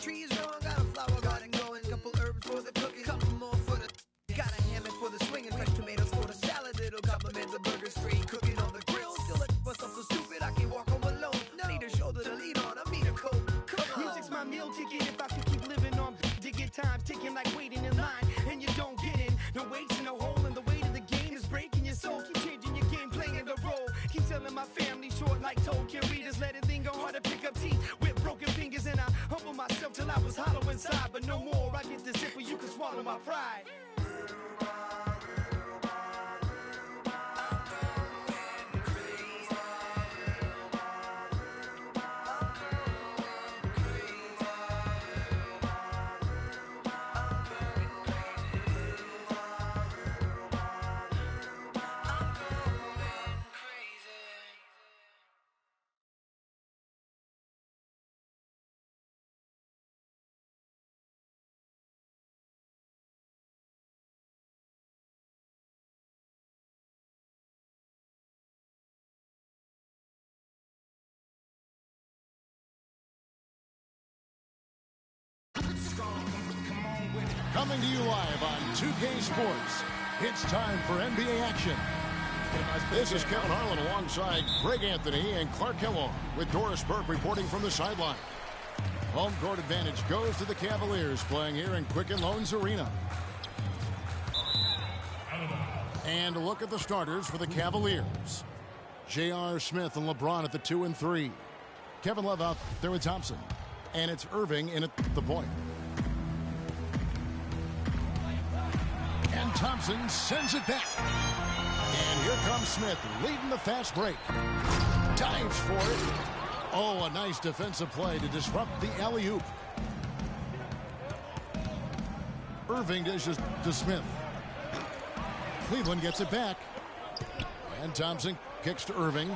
trees growing, got a flower garden going, couple herbs for the cooking, couple more for the. Got a hammock for the swinging, fresh tomatoes for the salad, it'll compliment the burgers free, cooking on the grill. Still let myself so stupid, I can't walk home alone. No need a shoulder to lean on, I need a coat. Come on. Music's my meal ticket. If I could keep living on to get times ticking like waiting in line, and you don't get in. No weights and no hole, and the weight of the game is breaking your soul. Keep changing your game, playing the role. Keep telling my family short like Tolkien readers. Let it thing go hard to pick up teeth with broken fingers, and I humble myself till I was hollow inside. But no more, I get the zipper, you can swallow my pride. Coming to you live on 2K Sports, it's time for NBA action. This is Kevin Harlan alongside Greg Anthony and Clark Kellogg with Doris Burke reporting from the sideline. Home court advantage goes to the Cavaliers playing here in Quicken Loans Arena. And a look at the starters for the Cavaliers. J.R. Smith and LeBron at the 2 and 3. Kevin Love out there with Thompson. And it's Irving in at the point. And Thompson sends it back. And here comes Smith leading the fast break. Dives for it. Oh, a nice defensive play to disrupt the alley-oop. Irving dishes to Smith. Cleveland gets it back. And Thompson kicks to Irving.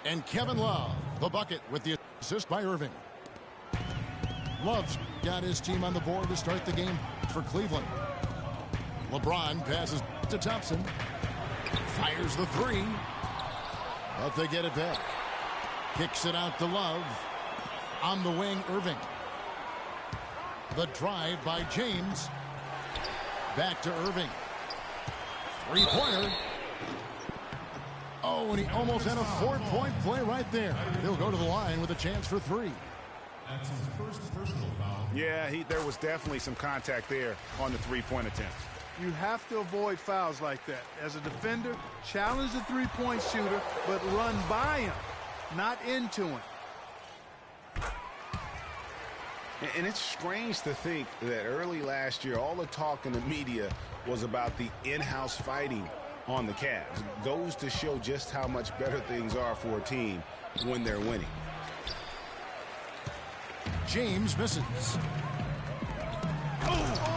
And Kevin Love, the bucket with the assist by Irving. Love's got his team on the board to start the game for Cleveland. LeBron passes to Thompson. Fires the three. But they get it back. Kicks it out to Love. On the wing, Irving. The drive by James. Back to Irving. Three-pointer. Oh, and he almost had a four-point play right there. He'll go to the line with a chance for three. That's his first personal foul. Yeah, there was definitely some contact there on the three-point attempt. You have to avoid fouls like that. As a defender, challenge the three-point shooter, but run by him, not into him. And it's strange to think that early last year, all the talk in the media was about the in-house fighting on the Cavs. Goes to show just how much better things are for a team when they're winning. James misses. Oh!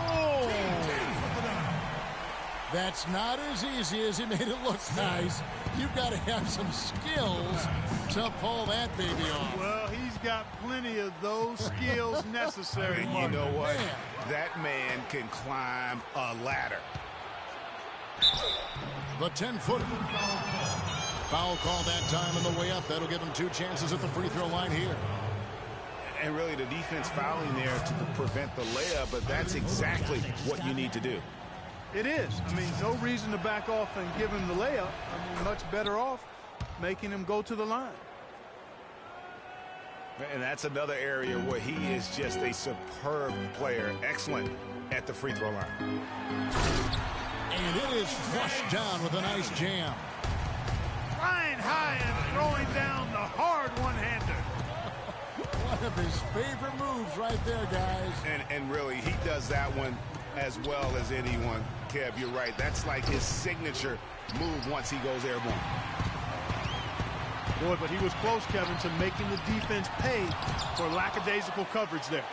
That's not as easy as he made it look nice. You've got to have some skills to pull that baby off. Well, he's got plenty of those skills necessary. You know what? Man. That man can climb a ladder. The 10-footer. Foul call that time on the way up. That'll give him two chances at the free throw line here. And really the defense fouling there to prevent the layup, but that's exactly what you need to do. It is. I mean, no reason to back off and give him the layup. I mean, much better off making him go to the line. And that's another area where he is just a superb player. Excellent at the free throw line. And it is flushed down with a nice jam. Flying high and throwing down the hard one-hander. One of his favorite moves right there, guys. And really, he does that one as well as anyone. Kev, you're right. That's like his signature move once he goes airborne. Boy, but he was close, Kevin, to making the defense pay for lackadaisical coverage there.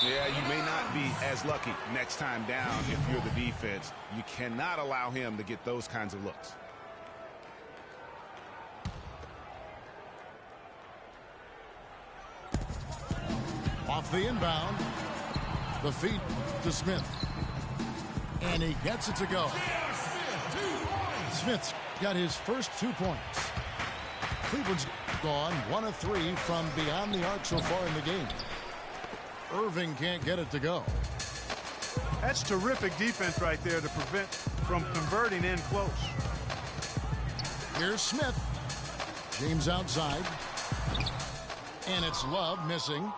Yeah, you may not be as lucky next time down if you're the defense. You cannot allow him to get those kinds of looks. Off the inbound. The feed to Smith. And he gets it to go. Smith's got his first 2 points. Cleveland's gone 1 of 3 from beyond the arc so far in the game. Irving can't get it to go. That's terrific defense right there to prevent from converting in close. Here's Smith. James outside. And it's Love missing.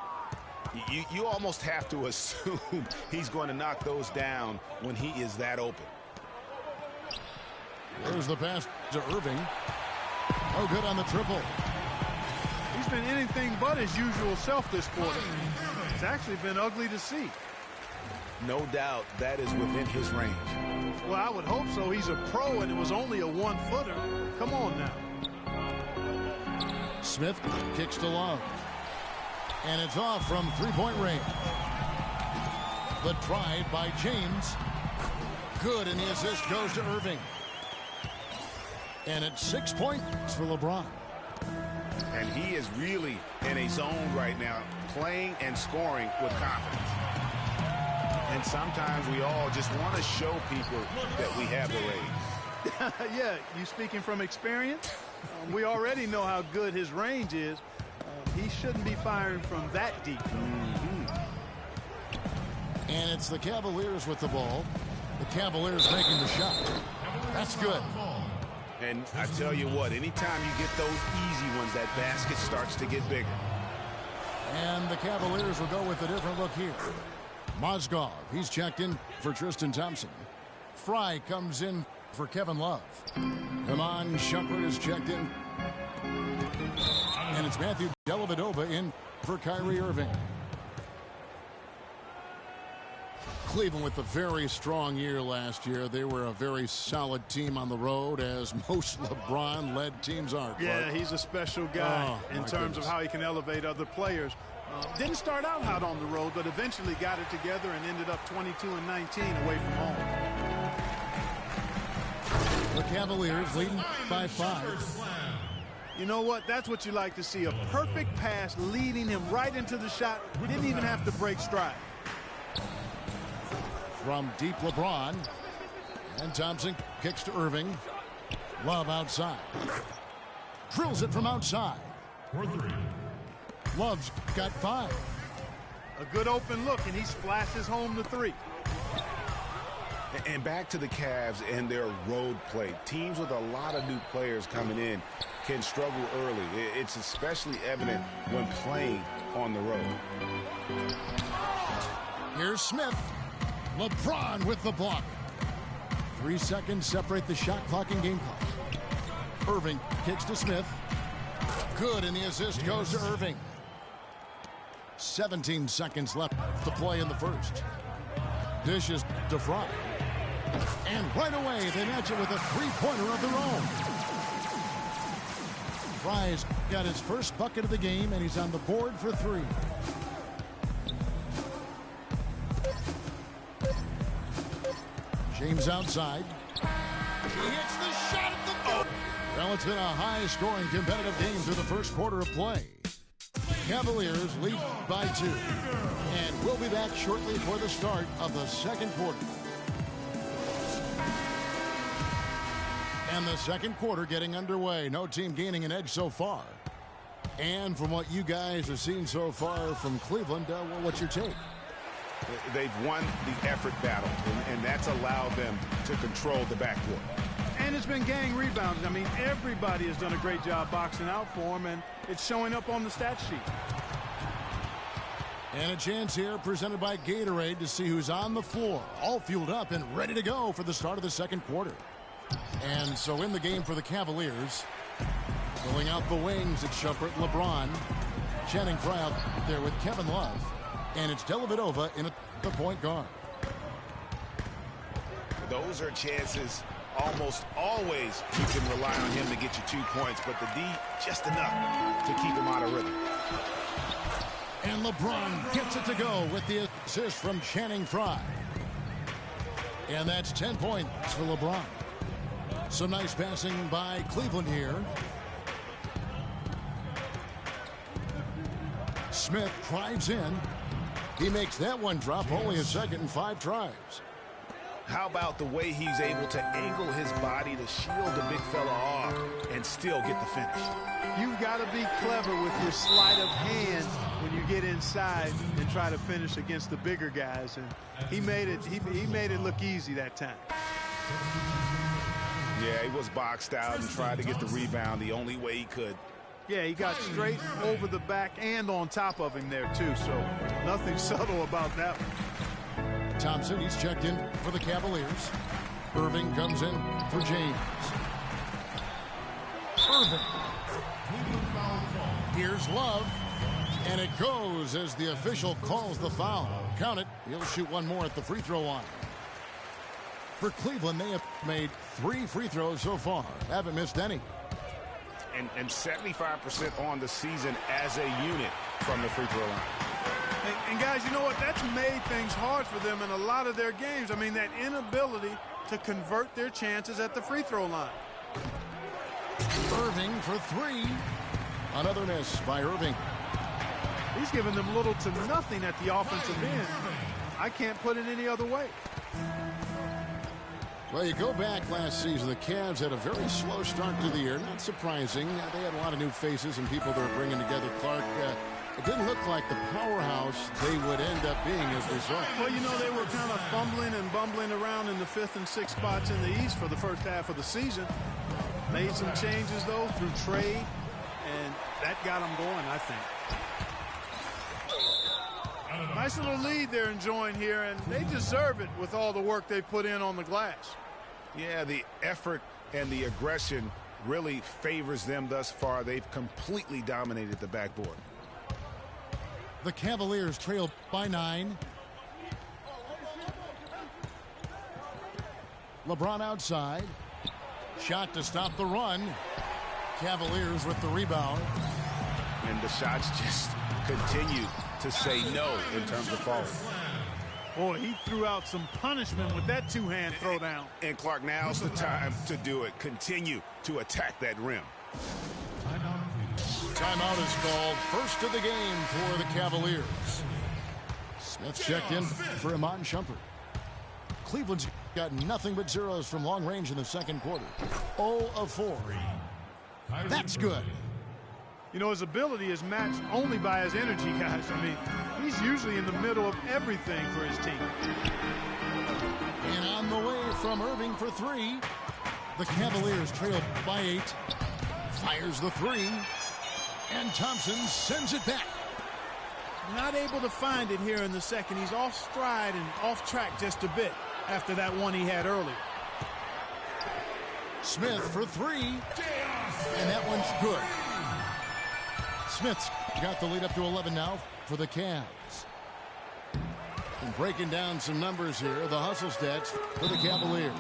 You almost have to assume he's going to knock those down when he is that open. There's the pass to Irving. No good on the triple. He's been anything but his usual self this quarter. It's actually been ugly to see. No doubt that is within his range. Well, I would hope so. He's a pro, and it was only a one-footer. Come on now. Smith kicks to Love. And it's off from three-point range. The try by James. Good, and the assist goes to Irving. And it's 6 points for LeBron. And he is really in a zone right now, playing and scoring with confidence. And sometimes we all just want to show people that we have the range. Yeah, you speaking from experience? We already know how good his range is. He shouldn't be firing from that deep. And it's the Cavaliers with the ball. The Cavaliers making the shot. That's good. And I tell you what, anytime you get those easy ones, that basket starts to get bigger. And the Cavaliers will go with a different look here. Mozgov, he's checked in for Tristan Thompson. Fry comes in for Kevin Love. Iman Shumpert is checked in. And it's Matthew Dellavedova in for Kyrie Irving. Cleveland with a very strong year last year. They were a very solid team on the road, as most LeBron-led teams are. Yeah, he's a special guy in terms of how he can elevate other players. Didn't start out hot on the road, but eventually got it together and ended up 22-19 away from home. The Cavaliers leading by 5. You know what? That's what you like to see. A perfect pass leading him right into the shot. Didn't even have to break stride. From deep, LeBron. And Thompson kicks to Irving. Love outside. Drills it from outside. Love's got 5. A good open look, and he splashes home the 3. And back to the Cavs and their road play. Teams with a lot of new players coming in can struggle early. It's especially evident when playing on the road. Here's Smith. LeBron with the block. 3 seconds separate the shot clock and game clock. Irving kicks to Smith. Good, and the assist goes to Irving. 17 seconds left to play in the first. Dishes to Fry. And right away, they match it with a three-pointer of their own. Fry's got his first bucket of the game, and he's on the board for 3. James outside. He hits the shot at the goal. Well, it's been a high-scoring competitive game through the first quarter of play. Cavaliers lead by 2. And we'll be back shortly for the start of the second quarter. And the second quarter getting underway. No team gaining an edge so far. And from what you guys have seen so far from Cleveland, well, what's your take? They've won the effort battle, and that's allowed them to control the backcourt. And it's been gang rebounds. I mean, everybody has done a great job boxing out for him, and it's showing up on the stat sheet. And a chance here presented by Gatorade to see who's on the floor, all fueled up and ready to go for the start of the second quarter. And so in the game for the Cavaliers, filling out the wings, it's Shumpert, LeBron, Channing Frye out there with Kevin Love, and it's Dellavedova in the point guard. Those are chances almost always you can rely on him to get you 2 points, but the D just enough to keep him out of rhythm. And LeBron gets it to go with the assist from Channing Frye. And that's 10 points for LeBron. Some nice passing by Cleveland here. Smith drives in. He makes that one drop, only a second and 5 tries. How about the way he's able to angle his body to shield the big fella off and still get the finish? You've got to be clever with your sleight of hand when you get inside and try to finish against the bigger guys. And he made it look easy that time. Yeah, he was boxed out and tried to get the rebound the only way he could. Yeah, he got straight over the back and on top of him there, too. So nothing subtle about that one. Thompson, he's checked in for the Cavaliers. Irving comes in for James. Irving. Here's Love. And it goes as the official calls the foul. Count it. He'll shoot one more at the free throw line. For Cleveland, they have made 3 free throws so far. Haven't missed any. And 75% on the season as a unit from the free throw line. And guys, you know what? That's made things hard for them in a lot of their games. I mean, that inability to convert their chances at the free throw line. Irving for 3. Another miss by Irving. He's given them little to nothing at the offensive end. I can't put it any other way. Well, you go back last season, the Cavs had a very slow start to the year. Not surprising. They had a lot of new faces and people they were bringing together. Clark, it didn't look like the powerhouse they would end up being as a result. Well, you know, they were kind of fumbling and bumbling around in the 5th and 6th spots in the East for the first half of the season. Made some changes, though, through trade, and that got them going, I think. Nice little lead they're enjoying here, and they deserve it with all the work they put in on the glass. Yeah, the effort and the aggression really favors them thus far. They've completely dominated the backboard. The Cavaliers trail by 9. LeBron outside. Shot to stop the run. Cavaliers with the rebound. And the shots just continue to say no in terms of falling. Boy, he threw out some punishment with that two-hand throwdown. And Clark, now's the time to do it. Continue to attack that rim. Timeout is called. First of the game for the Cavaliers. Smith checked in for Iman Shumpert. Cleveland's got nothing but zeros from long range in the second quarter. 0 of 4. That's good. You know, his ability is matched only by his energy, guys. I mean, he's usually in the middle of everything for his team. And on the way from Irving for 3. The Cavaliers trail by 8. Fires the 3. And Thompson sends it back. Not able to find it here in the second. He's off stride and off track just a bit after that one he had earlier. Smith for 3. And that one's good. Smith's got the lead up to 11 now for the Cavs. And breaking down some numbers here, the hustle stats for the Cavaliers.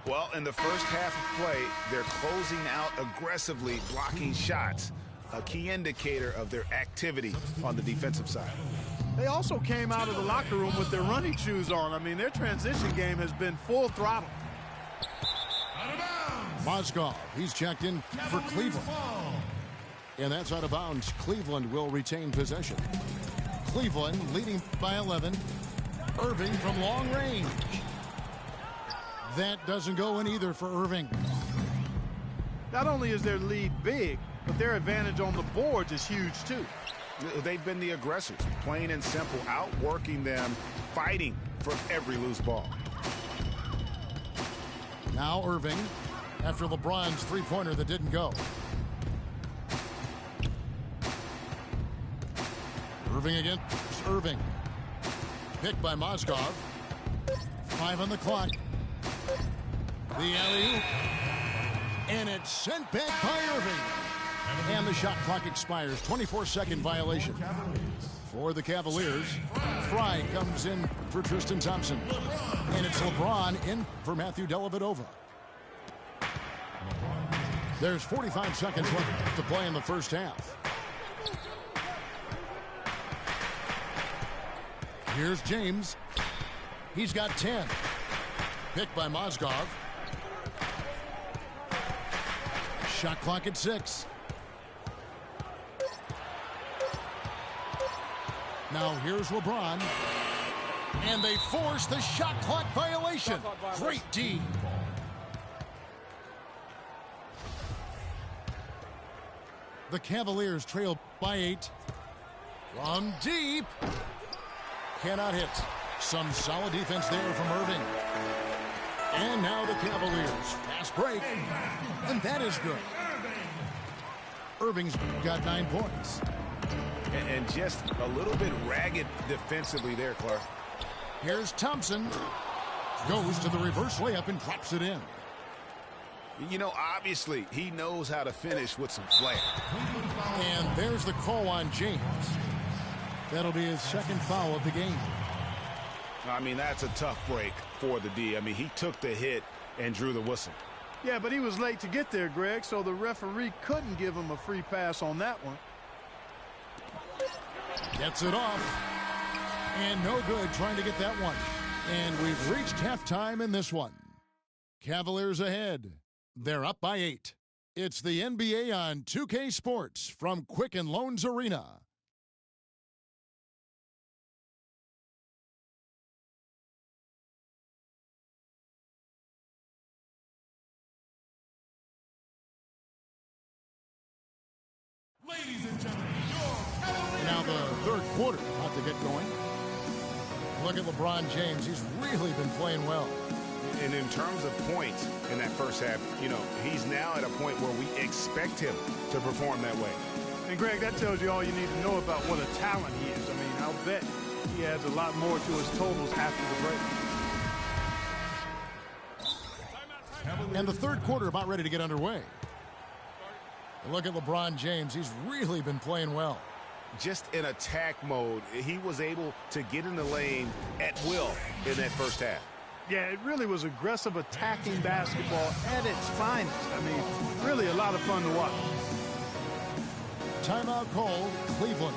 Well, in the first half of play, they're closing out aggressively, blocking shots, a key indicator of their activity on the defensive side. They also came out of the locker room with their running shoes on. I mean, their transition game has been full throttle. Mozgov, he's checked in for Cleveland. And that's out of bounds. Cleveland will retain possession. Cleveland leading by 11. Irving from long range. That doesn't go in either for Irving. Not only is their lead big, but their advantage on the boards is huge too. They've been the aggressors, plain and simple, outworking them, fighting for every loose ball. Now Irving, after LeBron's three-pointer that didn't go. Irving against Irving. Picked by Mozgov. 5 on the clock. The alley-oop. And it's sent back by Irving. And the shot clock expires. 24-second violation for the Cavaliers. Fry comes in for Tristan Thompson. And it's LeBron in for Matthew Dellavedova. There's 45 seconds left to play in the first half. Here's James. He's got 10. Picked by Mozgov. Shot clock at 6. Now here's LeBron. And they force the shot clock violation. Great D. The Cavaliers trail by 8. From deep. Cannot hit. Some solid defense there from Irving. And now the Cavaliers. Fast break. And that is good. Irving's got 9 points. And just a little bit ragged defensively there, Clark. Here's Thompson. Goes to the reverse layup and drops it in. You know, obviously, he knows how to finish with some flair. And there's the call on James. That'll be his second foul of the game. I mean, that's a tough break for the D. I mean, he took the hit and drew the whistle. Yeah, but he was late to get there, Greg, so the referee couldn't give him a free pass on that one. Gets it off. And no good trying to get that one. And we've reached halftime in this one. Cavaliers ahead. They're up by 8. It's the NBA on 2K Sports from Quicken Loans Arena. Ladies and gentlemen, your Now the third quarter about to get going. Look at LeBron James. He's really been playing well. And in terms of points in that first half, you know, he's now at a point where we expect him to perform that way. And, Greg, that tells you all you need to know about what a talent he is. I mean, I'll bet he adds a lot more to his totals after the break. And the third quarter about ready to get underway. Look at LeBron James. He's really been playing well. Just in attack mode, he was able to get in the lane at will in that first half. Yeah, it really was aggressive attacking basketball at its finest. I mean, really a lot of fun to watch. Timeout called, Cleveland.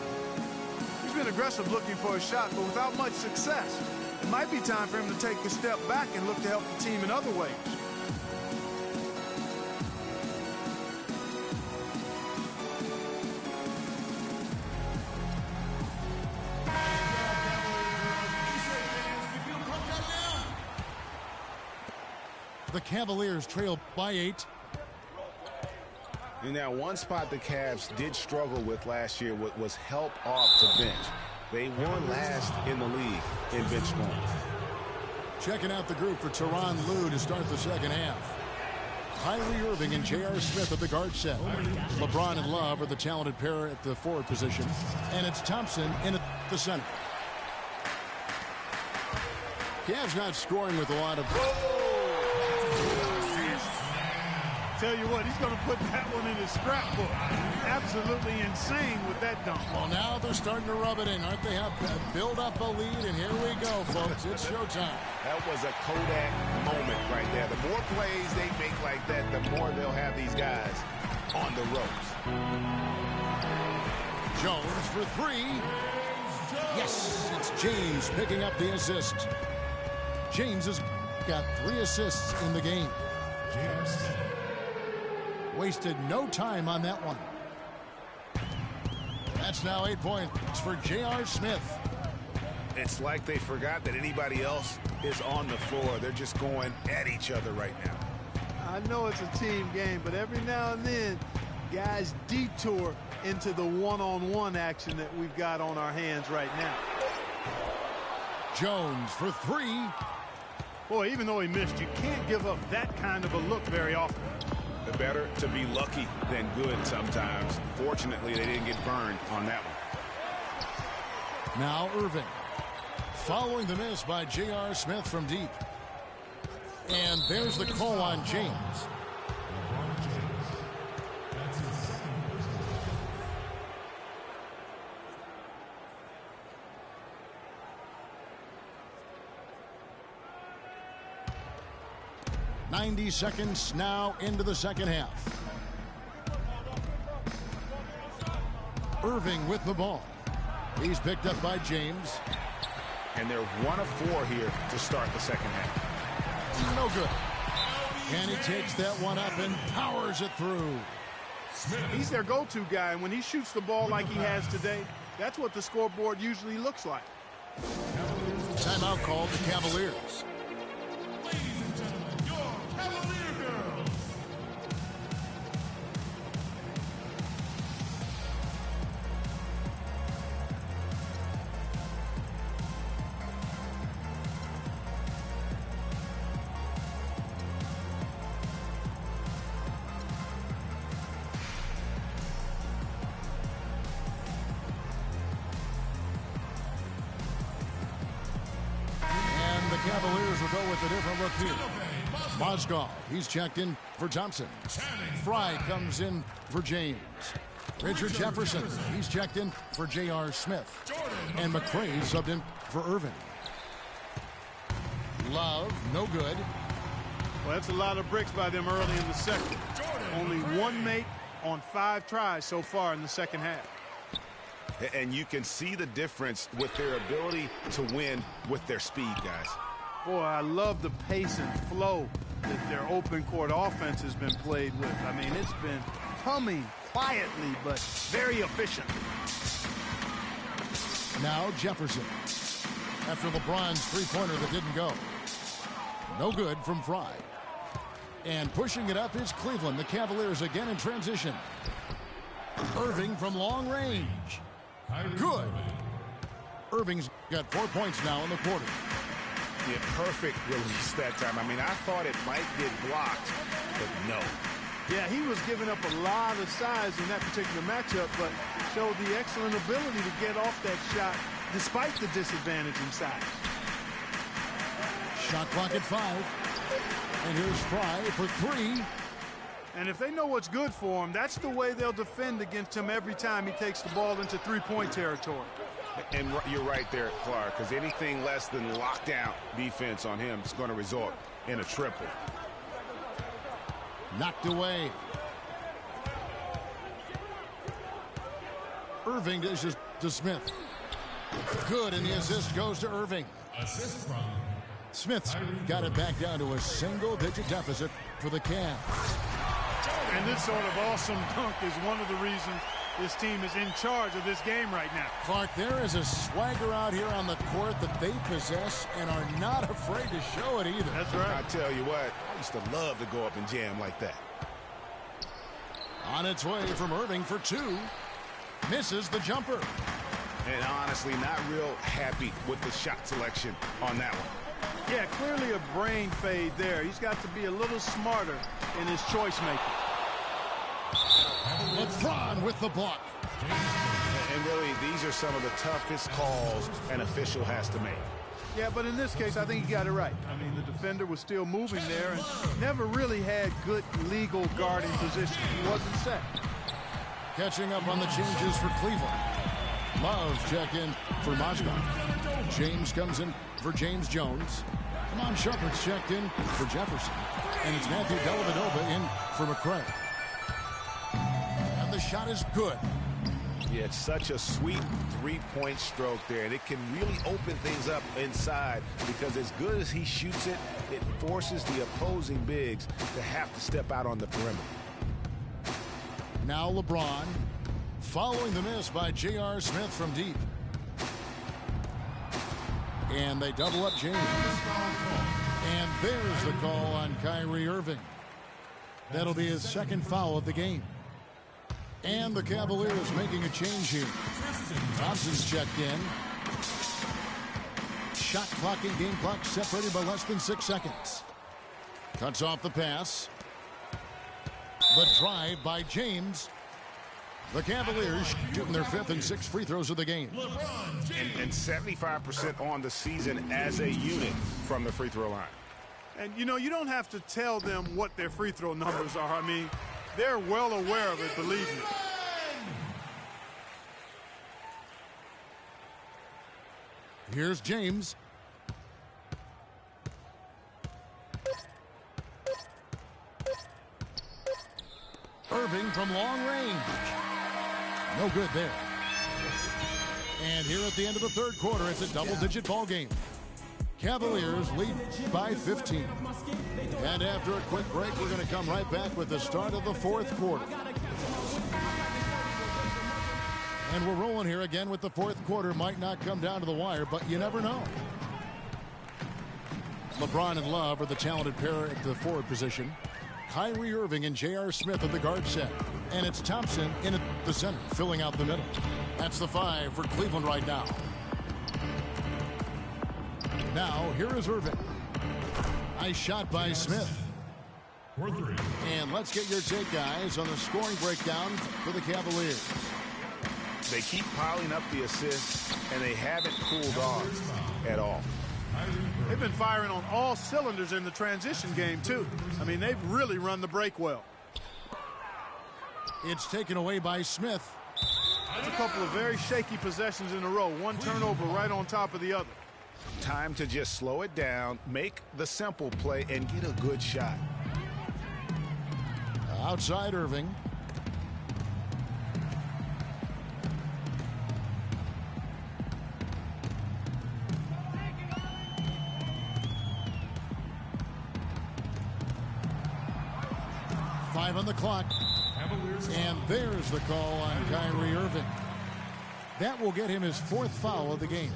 He's been aggressive looking for a shot, but without much success. It might be time for him to take a step back and look to help the team in other ways. The Cavaliers trail by 8. And now one spot the Cavs did struggle with last year was help off the bench. They were last in the league in bench scoring. Checking out the group for Tyronn Lue to start the second half. Kyrie Irving and J.R. Smith at the guard set. LeBron and Love are the talented pair at the forward position. And it's Thompson in at the center. Cavs not scoring with a lot of... Tell you what, he's going to put that one in his scrapbook. Absolutely insane with that dunk. Well, now they're starting to rub it in, aren't they? Have build up a lead, and here we go, folks. It's showtime. That was a Kodak moment right there. The more plays they make like that, the more they'll have these guys on the ropes. Jones for 3. Yes, it's James picking up the assist. James has got 3 assists in the game. Wasted no time on that one. That's now 8 points for J.R. Smith. It's like they forgot that anybody else is on the floor. They're just going at each other right now. I know it's a team game, but every now and then, guys detour into the one-on-one action that we've got on our hands right now. Jones for 3. Boy, even though he missed, you can't give up that kind of a look very often. Better to be lucky than good sometimes. Fortunately, they didn't get burned on that one. Now Irving. Following the miss by J.R. Smith from deep. And there's the call on James. 90 seconds now into the second half. Irving with the ball. He's picked up by James. And they're 1 of 4 here to start the second half. No good. And he takes that one up and powers it through. He's their go-to guy, and when he shoots the ball like he has today, that's what the scoreboard usually looks like. Timeout called the Cavaliers. Cavaliers will go with a different look here. Mozgov, he's checked in for Thompson. Fry comes in for James. Richard Jefferson, he's checked in for J.R. Smith. And McCray subbed in for Irving. Love, no good. Well, that's a lot of bricks by them early in the second. Only one make on 5 tries so far in the second half. And you can see the difference with their ability to win with their speed, guys. Boy, I love the pace and flow that their open court offense has been played with. I mean, it's been humming quietly, but very efficient. Now Jefferson. After LeBron's three-pointer that didn't go. No good from Fry. And pushing it up is Cleveland. The Cavaliers again in transition. Irving from long range. Good. Irving's got 4 points now in the quarter. Yeah, perfect release that time. I mean, I thought it might get blocked, but no. Yeah, he was giving up a lot of size in that particular matchup, but showed the excellent ability to get off that shot despite the disadvantage in size. Shot clock at 5. And here's Fry for 3. And if they know what's good for him, that's the way they'll defend against him every time he takes the ball into three-point territory. And you're right there, Clark, because anything less than lockdown defense on him is going to result in a triple. Knocked away. Irving dishes to Smith. Good, and the assist goes to Irving. Assist from Smith's got it back down to a single-digit deficit for the Cavs. And this sort of awesome dunk is one of the reasons this team is in charge of this game right now. Clark, there is a swagger out here on the court that they possess and are not afraid to show it either. That's right. I tell you what, I used to love to go up and jam like that. On its way from Irving for 2. Misses the jumper. And honestly, not real happy with the shot selection on that one. Yeah, clearly a brain fade there. He's got to be a little smarter in his choice making. LeBron with the block. And really, these are some of the toughest calls an official has to make. Yeah, but in this case, I think he got it right. I mean, the defender was still moving there and never really had good legal guarding position. He wasn't set. Catching up on the changes for Cleveland. Love check in for Mozgov. James comes in for James Jones. Amon Shumpert's checked in for Jefferson. And it's Matthew Dellavedova in for McCray. And the shot is good. Yeah, it's such a sweet three-point stroke there, and it can really open things up inside because as good as he shoots it, it forces the opposing bigs to have to step out on the perimeter. Now LeBron, following the miss by J.R. Smith from deep. And they double up James. And there's the call on Kyrie Irving. That'll be his second foul of the game. And the Cavaliers making a change here. Thompson's checked in. Shot clock and game clock separated by less than 6 seconds. Cuts off the pass. The drive by James. The Cavaliers shooting their 5th and 6th free throws of the game. And 75% on the season as a unit from the free throw line. And, you know, you don't have to tell them what their free throw numbers are. I mean, they're well aware of it, believe me. Here's James. Irving from long range. No good there. And here at the end of the third quarter, it's a double-digit ball game. Cavaliers lead by 15. And after a quick break, we're going to come right back with the start of the fourth quarter. And we're rolling here again with the fourth quarter. Might not come down to the wire, but you never know. LeBron and Love are the talented pair at the forward position. Kyrie Irving and J.R. Smith at the guard set. And it's Thompson in at the center, filling out the middle. That's the 5 for Cleveland right now. Now, here is Irving. Nice shot by Smith. And let's get your take, guys, on the scoring breakdown for the Cavaliers. They keep piling up the assists, and they haven't cooled off at all. They've been firing on all cylinders in the transition game, too. I mean, they've really run the break well. It's taken away by Smith. It's a couple of very shaky possessions in a row. One turnover right on top of the other. Time to just slow it down, make the simple play, and get a good shot. Outside Irving. Five on the clock. And there's the call on Kyrie Irving. That will get him his 4th foul of the game.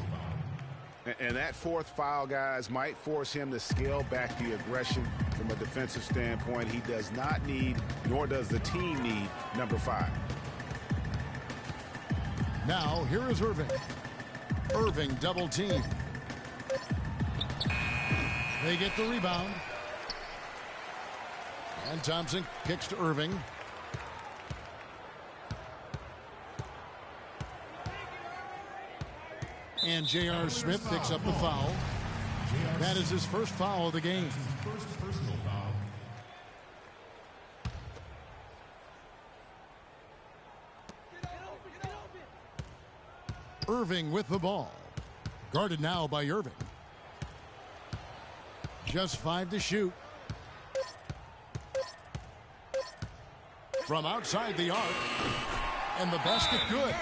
And that 4th foul, guys, might force him to scale back the aggression from a defensive standpoint. He does not need, nor does the team need, number 5. Now, here is Irving. Irving double team. They get the rebound. And Thompson kicks to Irving. And J.R. Smith picks up the foul. That is his 1st foul of the game. Irving with the ball. Guarded now by Irving. Just 5 to shoot. From outside the arc. And the basket good.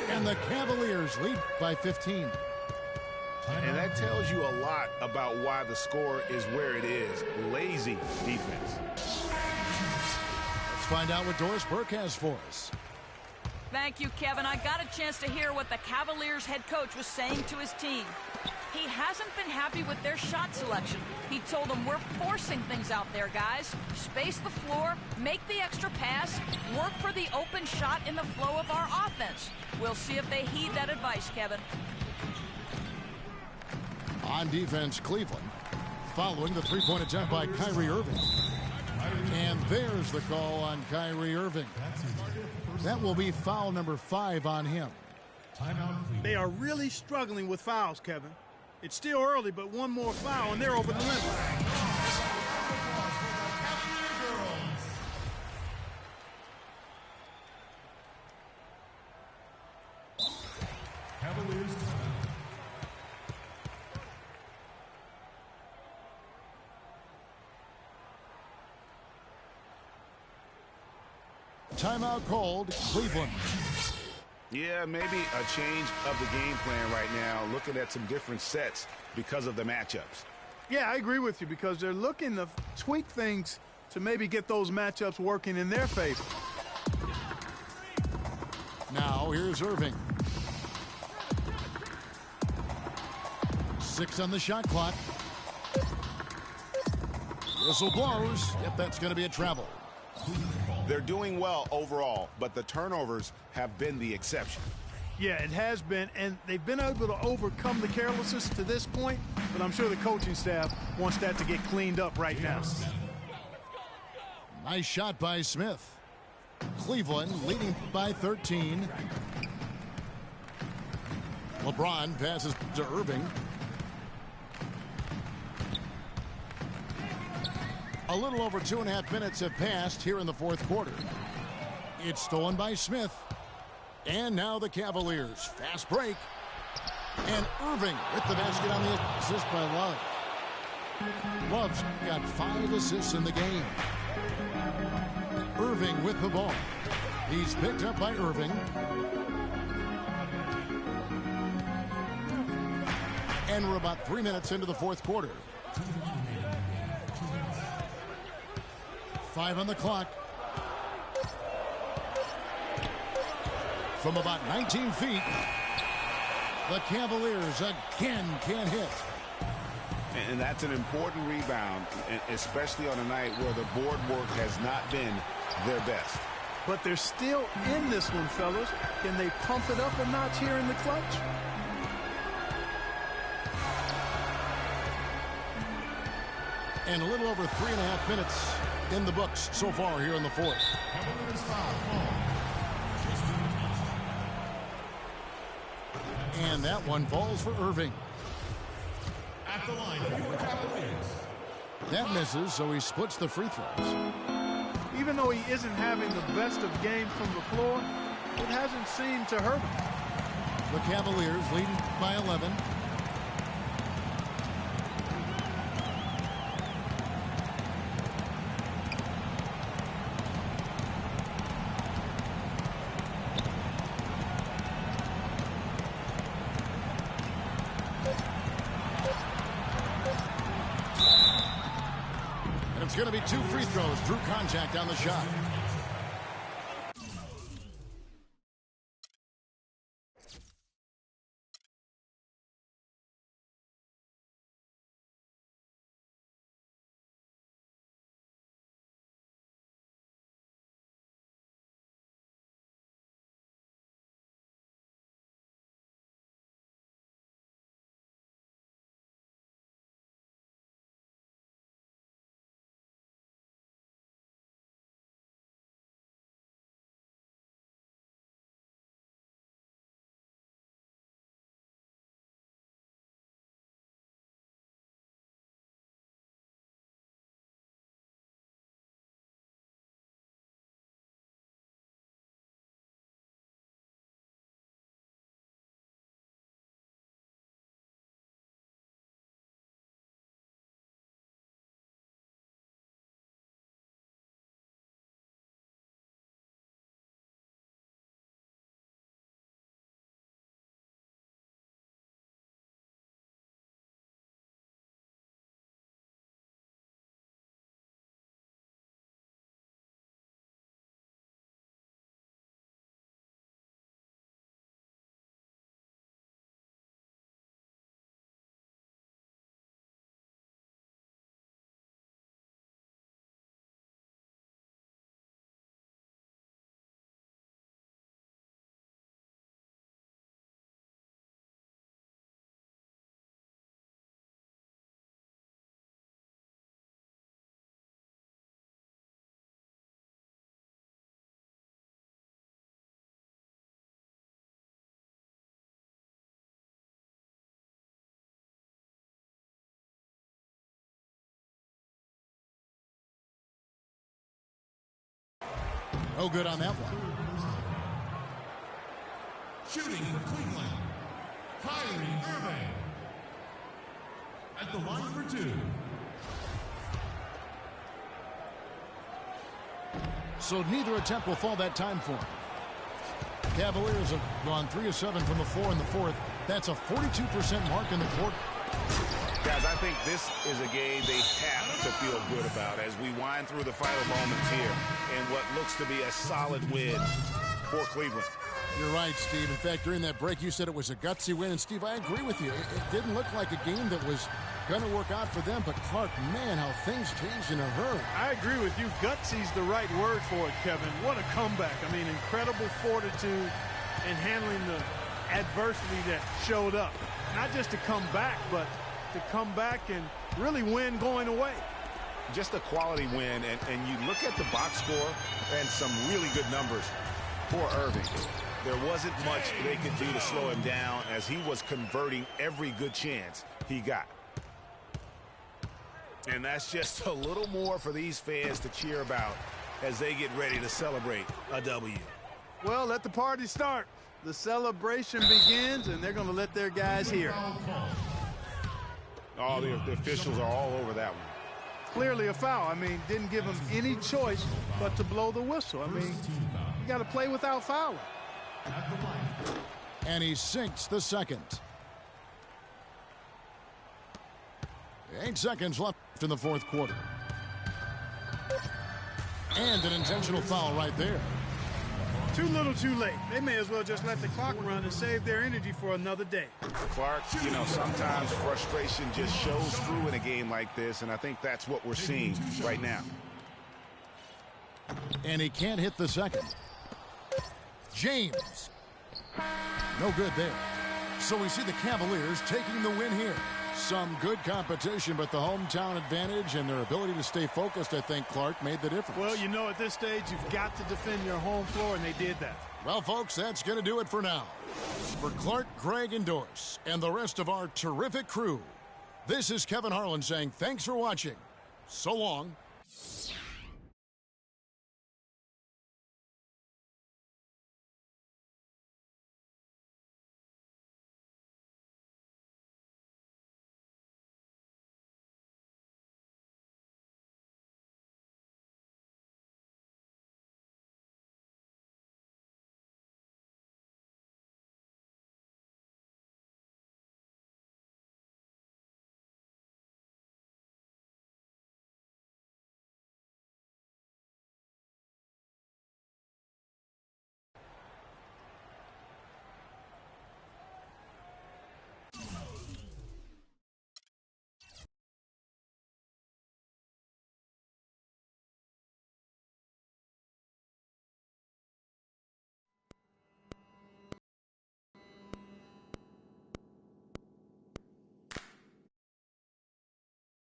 And the Cavaliers lead by 15. And that tells you a lot about why the score is where it is. Lazy defense. Let's find out what Doris Burke has for us. Thank you, Kevin. I got a chance to hear what the Cavaliers head coach was saying to his team. He hasn't been happy with their shot selection. He told them, we're forcing things out there, guys. Space the floor, make the extra pass, work for the open shot in the flow of our offense. We'll see if they heed that advice, Kevin. On defense, Cleveland, following the 3-point attempt by Kyrie Irving. And there's the call on Kyrie Irving. That will be foul number 5 on him. They are really struggling with fouls, Kevin. It's still early, but one more foul, and they're over the limit. Cavaliers Timeout called, Cleveland. Yeah, maybe a change of the game plan right now, looking at some different sets because of the matchups. Yeah, I agree with you because they're looking to tweak things to maybe get those matchups working in their favor. Now, here's Irving. 6 on the shot clock. Whistle blows. Yep, that's going to be a travel. They're doing well overall, but the turnovers have been the exception. Yeah, it has been, and they've been able to overcome the carelessness to this point, but I'm sure the coaching staff wants that to get cleaned up right now. Nice shot by Smith. Cleveland leading by 13. LeBron passes to Irving. A little over 2.5 minutes have passed here in the 4th quarter. It's stolen by Smith. And now the Cavaliers. Fast break. And Irving with the basket on the assist by Love. Love's got 5 assists in the game. Irving with the ball. He's picked up by Irving. And we're about 3 minutes into the 4th quarter. 5 on the clock. From about 19 feet, the Cavaliers again can't hit. And that's an important rebound, especially on a night where the board work has not been their best. But they're still in this one, fellas. Can they pump it up a notch here in the clutch? And a little over 3.5 minutes in the books so far here in the 4th. And that one falls for Irving. at the line of your Cavaliers. That misses, so he splits the free throws. Even though he isn't having the best of games from the floor, it hasn't seemed to hurt him. The Cavaliers leading by 11. It's going to be 2 free throws. Drew contact on the shot. No good on that one. Shooting for Cleveland, Kyrie Irving. At the line for 2. So neither attempt will fall that time for him. Cavaliers have gone 3 of 7 from the floor in the fourth. That's a 42% mark in the quarter. Guys, I think this is a game they have to feel good about as we wind through the final moments here in what looks to be a solid win for Cleveland. You're right, Steve. In fact, during that break, you said it was a gutsy win. And, Steve, I agree with you. It didn't look like a game that was going to work out for them. But, Clark, man, how things changed in a hurry. I agree with you. Gutsy's the right word for it, Kevin. What a comeback. I mean, incredible fortitude in handling the adversity that showed up. Not just to come back, but to come back and really win going away. Just a quality win, and you look at the box score and some really good numbers for Irving. There wasn't much they could do to slow him down as he was converting every good chance he got. And that's just a little more for these fans to cheer about as they get ready to celebrate a W. Well, let the party start. The celebration begins, and they're going to let their guys hear. Oh, the officials are all over that one. Clearly a foul. I mean, didn't give him any choice but to blow the whistle. I mean, you got to play without fouling. And he sinks the second. 8 seconds left in the fourth quarter. And an intentional foul right there. Too little, too late. They may as well just let the clock run and save their energy for another day. Clark, you know, sometimes frustration just shows through in a game like this, and I think that's what we're seeing right now. And he can't hit the second. James. No good there. So we see the Cavaliers taking the win here. Some good competition, but the hometown advantage and their ability to stay focused, I think, Clark, made the difference. Well, you know, at this stage, you've got to defend your home floor, and they did that. Well, folks, that's going to do it for now. For Clark, Greg, and Doris, and the rest of our terrific crew, This is Kevin Harlan saying thanks for watching. So long.